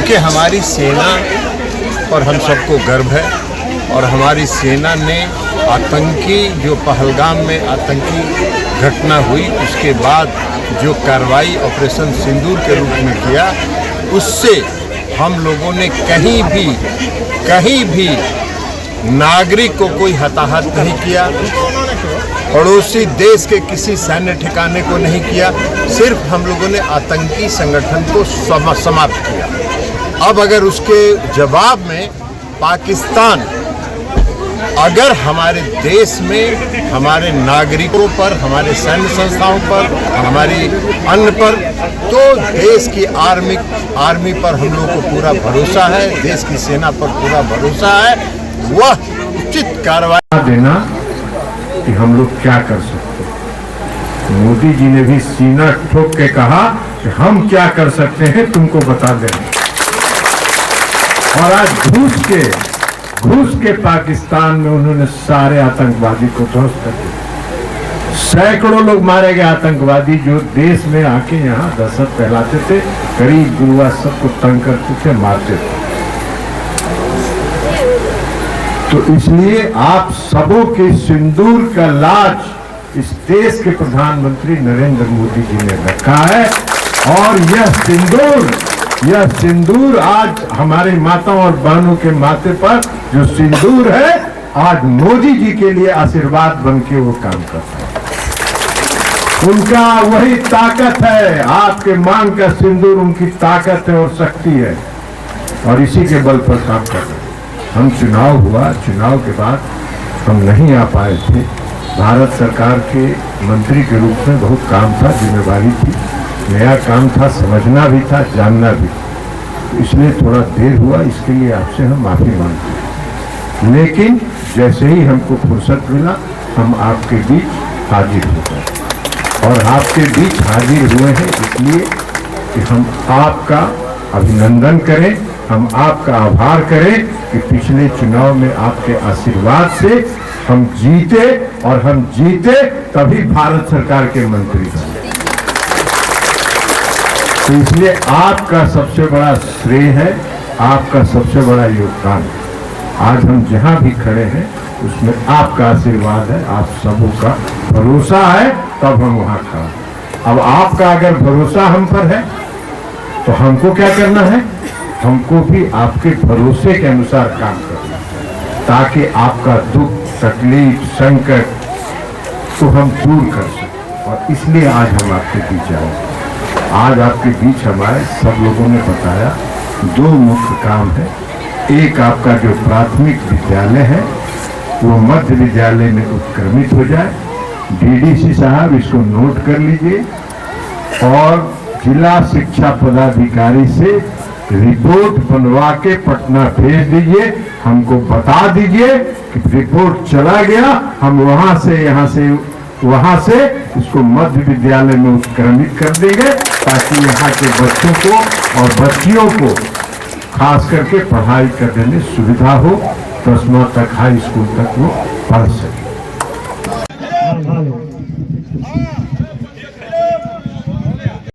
क्योंकि हमारी सेना पर हम सबको गर्व है और हमारी सेना ने आतंकी जो पहलगाम में आतंकी घटना हुई उसके बाद जो कार्रवाई ऑपरेशन सिंदूर के रूप में किया, उससे हम लोगों ने कहीं भी नागरिक को कोई हताहत नहीं किया, पड़ोसी देश के किसी सैन्य ठिकाने को नहीं किया, सिर्फ हम लोगों ने आतंकी संगठन को समाप्त किया। अब अगर उसके जवाब में पाकिस्तान अगर हमारे देश में हमारे नागरिकों पर, हमारे सैन्य संस्थाओं पर, हमारी अन्य पर, तो देश की आर्मी पर हम लोग को पूरा भरोसा है, देश की सेना पर पूरा भरोसा है, वह उचित कार्रवाई देना कि हम लोग क्या कर सकते हैं। मोदी जी ने भी सीना ठोक के कहा कि हम क्या कर सकते हैं तुमको बता देंगे। और आज घुस के पाकिस्तान में उन्होंने सारे आतंकवादी को ध्वस्त कर दिया। सैकड़ों लोग मारे गए आतंकवादी जो देश में आके यहाँ दहशत फैलाते थे, गरीब गुरुआ सबको तंग करते थे, मारते थे। तो इसलिए आप सबों के सिंदूर का लाज इस देश के प्रधानमंत्री नरेंद्र मोदी जी ने रखा है। और यह सिंदूर आज हमारे माताओं और बहनों के माथे पर जो सिंदूर है, आज मोदी जी के लिए आशीर्वाद बन के वो काम करता है। उनका वही ताकत है, आपके मांग का सिंदूर उनकी ताकत है और शक्ति है, और इसी के बल पर काम कर रहे हैं। हम चुनाव हुआ, चुनाव के बाद हम नहीं आ पाए थे। भारत सरकार के मंत्री के रूप में बहुत काम था, जिम्मेदारी थी, नया काम था, समझना भी था, जानना भी, इसलिए थोड़ा देर हुआ। इसके लिए आपसे हम माफी मांगते हैं। लेकिन जैसे ही हमको फुर्सत मिला हम आपके बीच हाजिर हो गए, और आपके बीच हाजिर हुए हैं इसलिए कि हम आपका अभिनंदन करें, हम आपका आभार करें कि पिछले चुनाव में आपके आशीर्वाद से हम जीते, और हम जीते तभी भारत सरकार के मंत्री बने। तो इसलिए आपका सबसे बड़ा श्रेय है, आपका सबसे बड़ा योगदान। आज हम जहां भी खड़े हैं उसमें आपका आशीर्वाद है, आप सबों का भरोसा है, तब हम वहां खड़े। अब आपका अगर भरोसा हम पर है तो हमको क्या करना है? हमको भी आपके भरोसे के अनुसार काम करना है, ताकि आपका दुख, तकलीफ, संकट को हम दूर कर सकें। और इसलिए आज हम आपके बीच आए। आज आपके बीच हमारे सब लोगों ने बताया दो मुख्य काम है। एक, आपका जो प्राथमिक विद्यालय है वो मध्य विद्यालय में उत्क्रमित हो जाए। डीडीसी साहब इसको नोट कर लीजिए और जिला शिक्षा पदाधिकारी से रिपोर्ट बनवा के पटना भेज दीजिए। हमको बता दीजिए कि रिपोर्ट चला गया, हम वहां से इसको मध्य विद्यालय में उत्क्रमित कर देंगे, ताकि यहाँ के बच्चों को और बच्चियों को खास करके पढ़ाई करने में सुविधा हो, 10वीं तक हाई स्कूल तक वो पढ़ सके।